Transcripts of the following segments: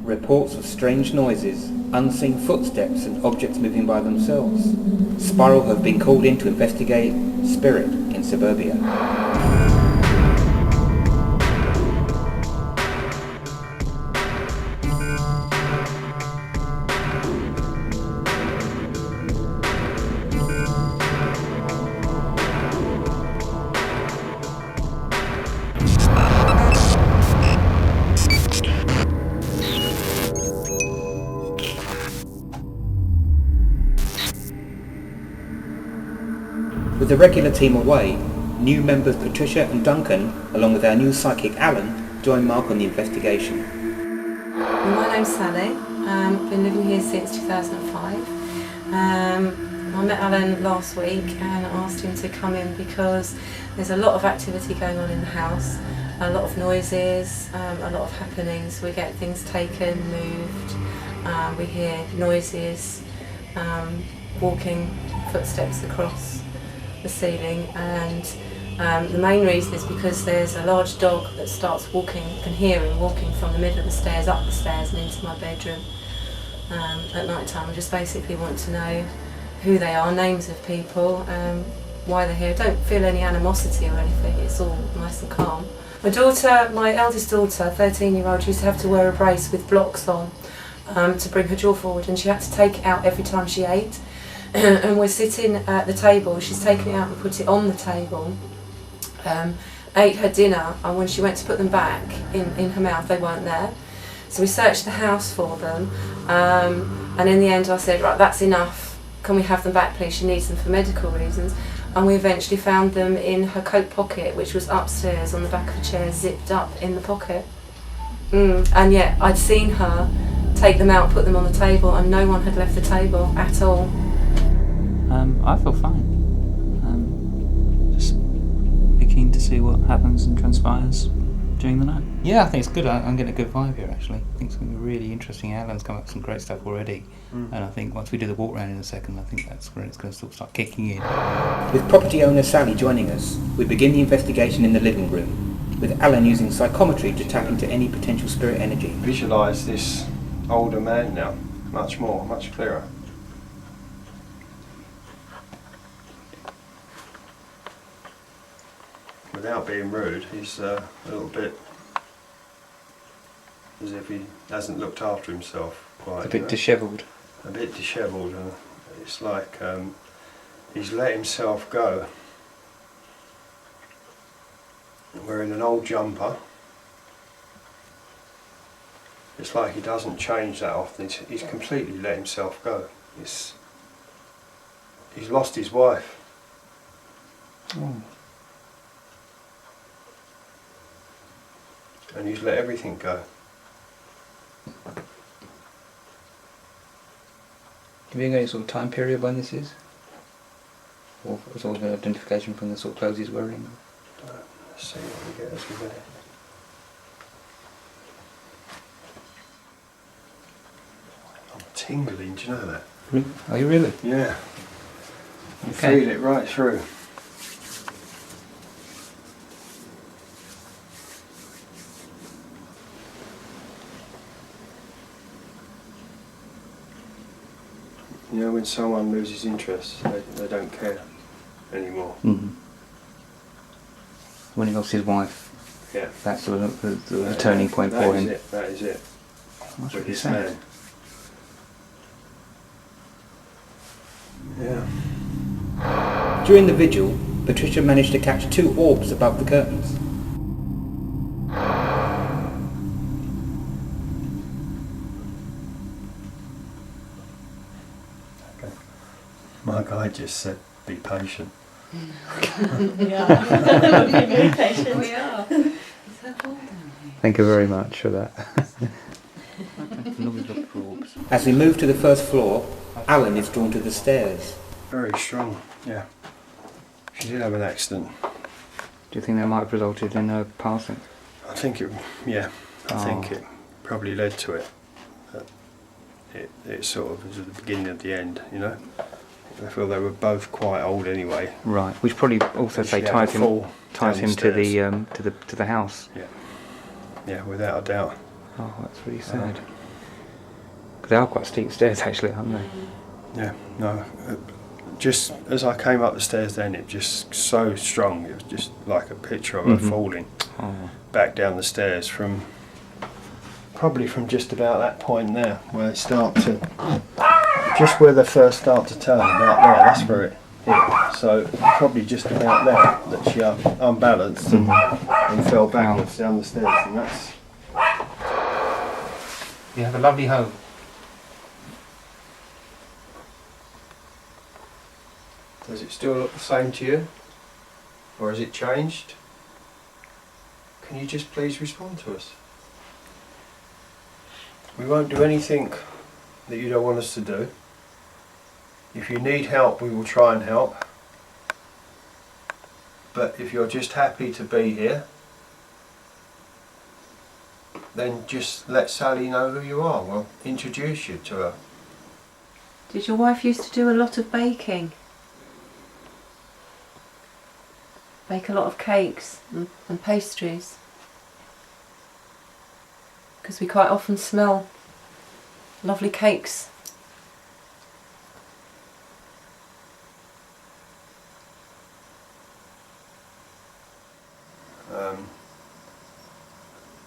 reports of strange noises, unseen footsteps and objects moving by themselves. Spiral have been called in to investigate Spirit in Suburbia. With the regular team away, new members Patricia and Duncan, along with our new psychic Alan, join Mark on the investigation. My name's Sally. I've been living here since 2005. I met Alan last week and asked him to come in because there's a lot of activity going on in the house, a lot of noises, a lot of happenings. We get things taken, moved, we hear noises, walking footsteps across the ceiling, and the main reason is because there's a large dog that starts walking, you can hear him walking from the middle of the stairs, up the stairs and into my bedroom at night time. I just basically want to know who they are, names of people, why they're here. I don't feel any animosity or anything, it's all nice and calm. My daughter, my eldest daughter, 13-year-old, used to have to wear a brace with blocks on to bring her jaw forward, and she had to take it out every time she ate. And we're sitting at the table, she's taken it out and put it on the table, ate her dinner, and when she went to put them back in her mouth, they weren't there. So we searched the house for them, and in the end I said, right, that's enough, can we have them back please, she needs them for medical reasons. And we eventually found them in her coat pocket, which was upstairs on the back of a chair, zipped up in the pocket. And yet I'd seen her take them out, put them on the table, and no one had left the table at all. I feel fine. Just be keen to see what happens and transpires during the night. Yeah, I think it's good. I'm getting a good vibe here actually. I think it's going to be really interesting. Alan's come up with some great stuff already. And I think once we do the walk round in a second, I think that's when it's going to start kicking in. With property owner Sally joining us, we begin the investigation in the living room, with Alan using psychometry to tap into any potential spirit energy. Visualise this older man now, much clearer. Without being rude, he's a little bit as if he hasn't looked after himself quite. A bit dishevelled. A bit dishevelled. It's like he's let himself go. Wearing an old jumper. It's like he doesn't change that often. He's completely let himself go. He's lost his wife. Oh. And he's let everything go. Have you got any sort of time period when this is? Or sort of an identification from the sort of clothes he's wearing? Let's see what we get as we go. I'm tingling, do you know that? Are you really? Yeah. You Okay. feel it right through. You know, when someone loses interest, they don't care anymore. Mm-hmm. When he lost his wife, Yeah. that's the turning point for him. That is it. That's what With he's his saying. man. Yeah. During the vigil, Patricia managed to catch two orbs above the curtains. My guy just said, be patient. We are. Be very patient. We are. Thank you very much for that. As we move to the first floor, Alan is drawn to the stairs. Very strong, yeah. She did have an accident. Do you think that might have resulted in her passing? I think it, yeah, I think it probably led to it. It sort of was at the beginning of the end, you know. I feel they were both quite old anyway. Right, which probably also say ties him to the house. Yeah, yeah, without a doubt. Oh, that's really sad. They are quite steep stairs actually, aren't they? Yeah, no. Just as I came up the stairs then, it was just so strong. It was just like a picture of her falling back down the stairs from just about that point there, where they start to, just where they first start to turn, about there, that's where it hit. So probably just about there that she unbalanced and fell backwards down the stairs, and that's... You have a lovely home. Does it still look the same to you? Or has it changed? Can you just please respond to us? We won't do anything that you don't want us to do. If you need help, we will try and help. But if you're just happy to be here, then just let Sally know who you are. We'll introduce you to her. Did your wife used to do a lot of baking? Bake a lot of cakes and pastries? Because we quite often smell lovely cakes.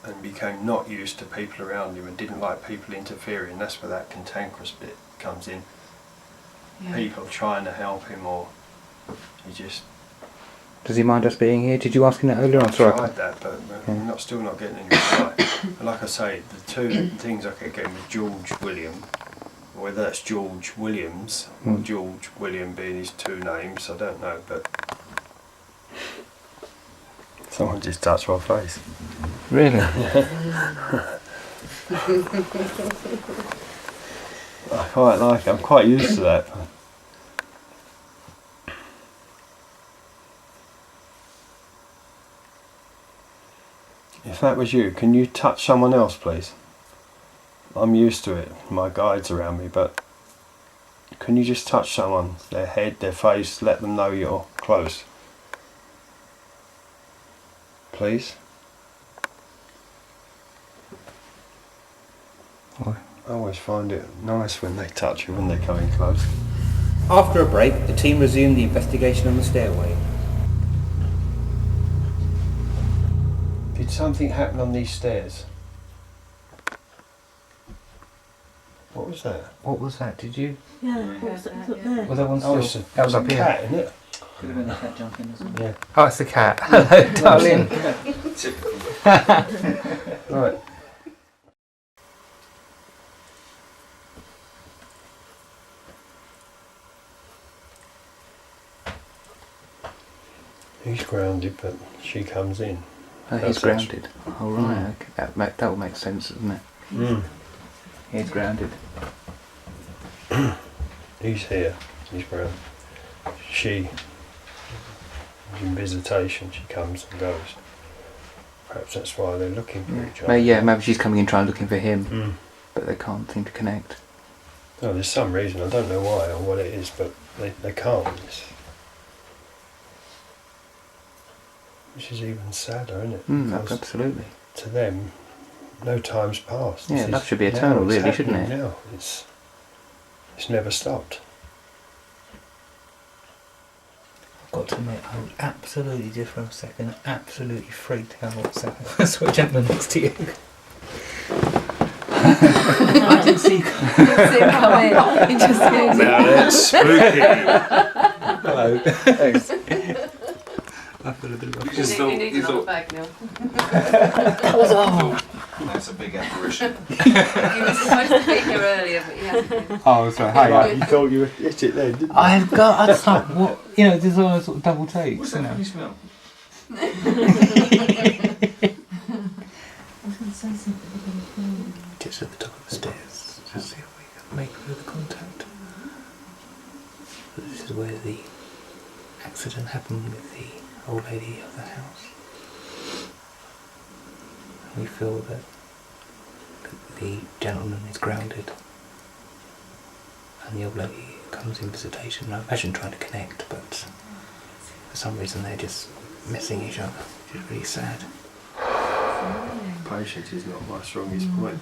And became not used to people around him and didn't like people interfering. That's where that cantankerous bit comes in. Yeah. People trying to help him, or he just... Does he mind us being here? Did you ask him that earlier on? I tried that, but we're still not getting any reply. And like I say, the two things I kept getting was George William, whether that's George Williams or George William being his two names, I don't know, but... Someone just touched my face. Really? I quite like it, I'm quite used to that. If that was you, can you touch someone else, please? I'm used to it, my guide's around me, but can you just touch someone, their head, their face, let them know you're close? Please? Why? I always find it nice when they touch you, when they come in close. After a break, the team resumed the investigation on the stairway. Did something happen on these stairs? What was that? What was that? Did you? Yeah, what's up there? Was that one still? Oh, it's that was up here. cat, isn't it? Could have been the cat jumping as well. Yeah. Oh, it's the cat. Hello, darling. Right. He's grounded, but she comes in. Oh, he's grounded. Oh, right. Okay. That will make sense, doesn't it? Mm. He's grounded. He's here. He's grounded. She's in visitation. She comes and goes. Perhaps that's why they're looking for each other. Yeah, maybe she's coming in trying looking for him, Mm. but they can't seem to connect. No, there's some reason. I don't know why or what it is, but they can't. Which is even sadder, isn't it? Because Absolutely. to them, no time's passed. Yeah, This love is should be now, eternal, it's really, shouldn't happening it? Now. It's never stopped. I've got to admit, I was absolutely, just for a second, absolutely freaked out what second. I saw a gentleman next to you. I didn't see him come in. He just goes, Now that's spooky. Hello. Thanks. I feel a bit of you need another bag now. That's a big apparition. He was supposed to be here earlier, but he hasn't been. Oh, sorry. Hi. You thought you would hit it then, didn't you? I just like, what? You know, there's all those sort of double takes. What's You that know? funny smell? I was going to say something. Just at the top of the stairs, just see if we can make further contact. This is where the accident happened with the old lady of the house. We feel that the gentleman is grounded and the old lady comes in visitation. I imagine trying to connect, but for some reason they're just missing each other, which is really sad. Patience is not my strongest point.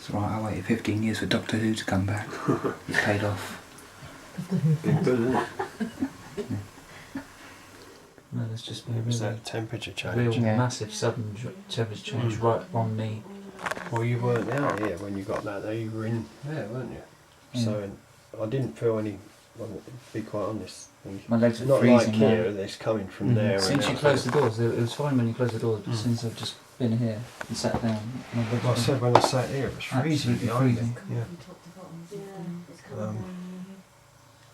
It's right, I waited 15 years for Doctor Who to come back. It's paid off. Been good, isn't it? No, there's just been a It's really that temperature change. real massive sudden temperature change right on me. Well, you weren't out here when you got that there, you were in there, weren't you? Yeah. So I didn't feel any, well, to be quite honest. My legs are Not freezing like now. here, it's coming from there. Since and you out closed there. the doors, it was fine when you closed the doors, but since I've just been here and sat down, my legs Like I are said, when I sat here, it was freezing absolutely behind me. freezing. Yeah.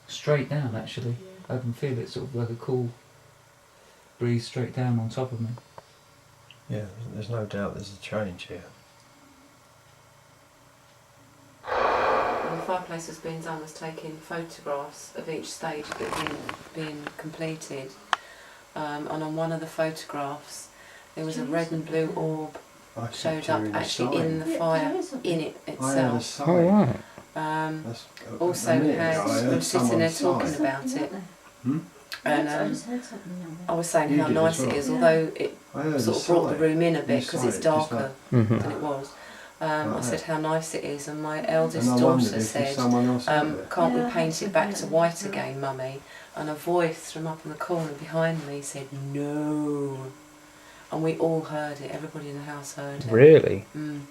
Straight down actually. I can feel it sort of like a cool breeze straight down on top of me. Yeah, there's no doubt there's a change here. When the fireplace was being done, was taking photographs of each stage that had been completed. And on one of the photographs, there was a red and blue orb I showed kept up hearing a actually sign. in the fire, in it I heard a itself. sign. right. Also a minute had, ago, I we heard were sitting there someone talking sigh. about it. Hmm? And I just heard something. I was saying You how did nice as well. it is, although it I heard sort a of brought the sigh. room in a You bit because sighed, it's just darker like- than it was. I Right. said how nice it is, and my And eldest I wondered daughter if said, someone else had it. can't Yeah, we paint it back to definitely. white again, Mummy? And a voice from up in the corner behind me said, no. And we all heard it, everybody in the house heard it. Really? Mm.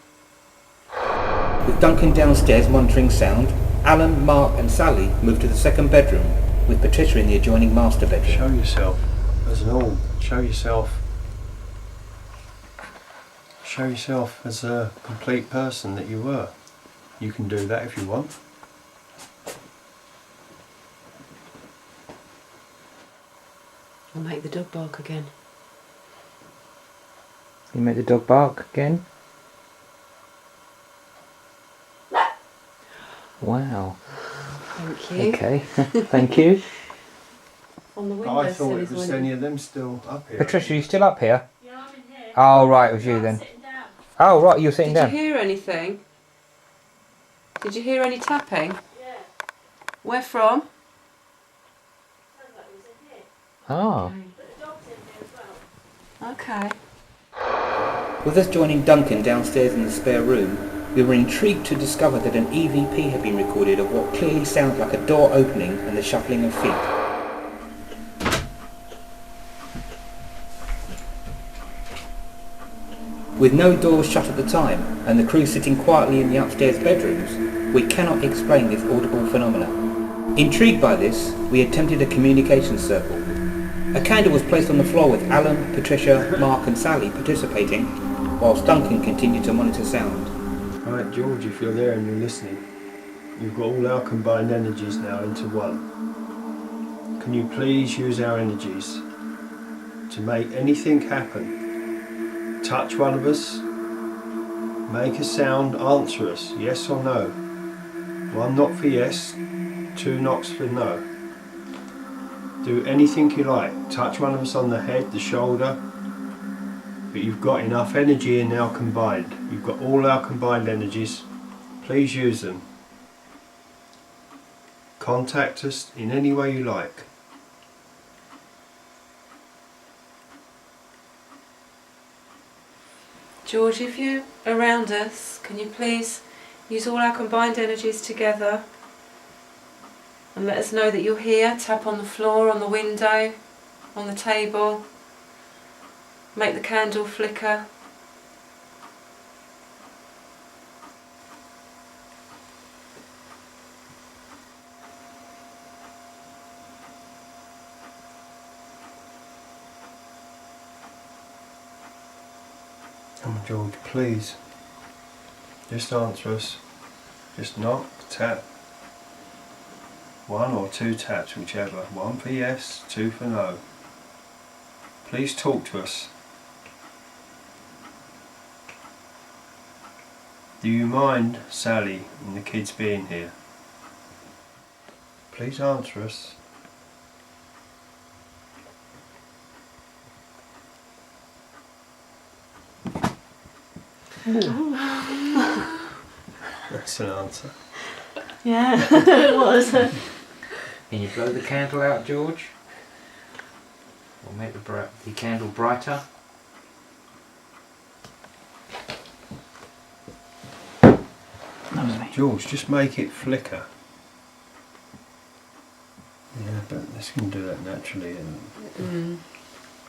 With Duncan downstairs monitoring sound, Alan, Mark and Sally moved to the second bedroom, with Patricia in the adjoining master bedroom. Show yourself as an all. Show yourself as a complete person that you were. You can do that if you want. I'll make the dog bark again. You made the dog bark again? Wow. Thank you. Okay. Thank you. On the I windowsill thought it is was when any of them still up here. Patricia, you still up here? Yeah, I'm in here. Oh, right, it was you then. Sitting down. Oh, right, you're sitting Did down. you hear anything? Did you hear any tapping? Yeah. Where from? Sounds like it was in here. Ah. But the dog's in here as well. Okay. With us joining Duncan downstairs in the spare room, we were intrigued to discover that an EVP had been recorded of what clearly sounds like a door opening and the shuffling of feet. With no doors shut at the time, and the crew sitting quietly in the upstairs bedrooms, we cannot explain this audible phenomena. Intrigued by this, we attempted a communication circle. A candle was placed on the floor with Alan, Patricia, Mark and Sally participating, whilst Duncan continued to monitor sound. Right, George, if you're there and you're listening, you've got all our combined energies now into one. Can you please use our energies to make anything happen? Touch one of us, make a sound, answer us, yes or no. 1 knock for yes, 2 knocks for no. Do anything you like. Touch one of us on the head, the shoulder. But you've got enough energy in now combined. You've got all our combined energies. Please use them. Contact us in any way you like. George, if you're around us, can you please use all our combined energies together and let us know that you're here? Tap on the floor, on the window, on the table. Make the candle flicker. Come on, George, please. Just answer us. Just knock, tap. 1 or 2 taps, whichever. 1 for yes, 2 for no. Please talk to us. Do you mind Sally and the kids being here? Please answer us. That's an answer. Yeah, it was. Can you blow the candle out, George? Or make the candle brighter? Jules, just make it flicker. Yeah, but this can do that naturally.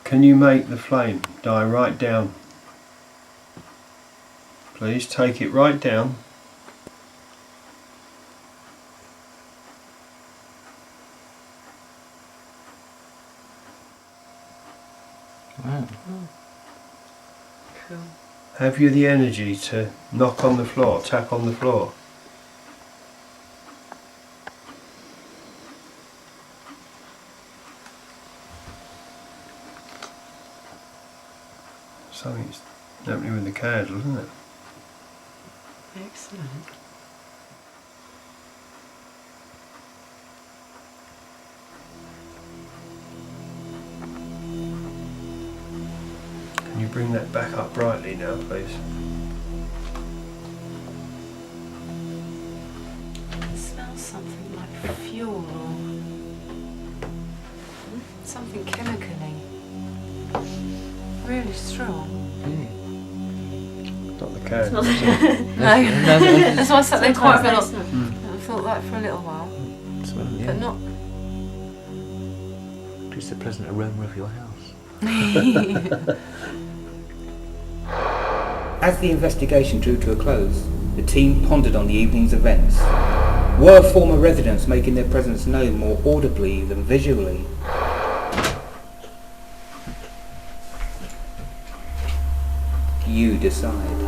Can you make the flame die right down? Please take it right down. Wow. Cool. Have you the energy to knock on the floor, tap on the floor? Something's happening with the candle, isn't it? Excellent. Can you bring that back up brightly now, please? It smells something like fuel or something chemically. Really strong. Not the candle. No. That's why I sat there quite a bit. Sometimes I thought that for a little while, but not. Just the pleasant aroma of your house. As the investigation drew to a close, the team pondered on the evening's events. Were former residents making their presence known more audibly than visually? You decide.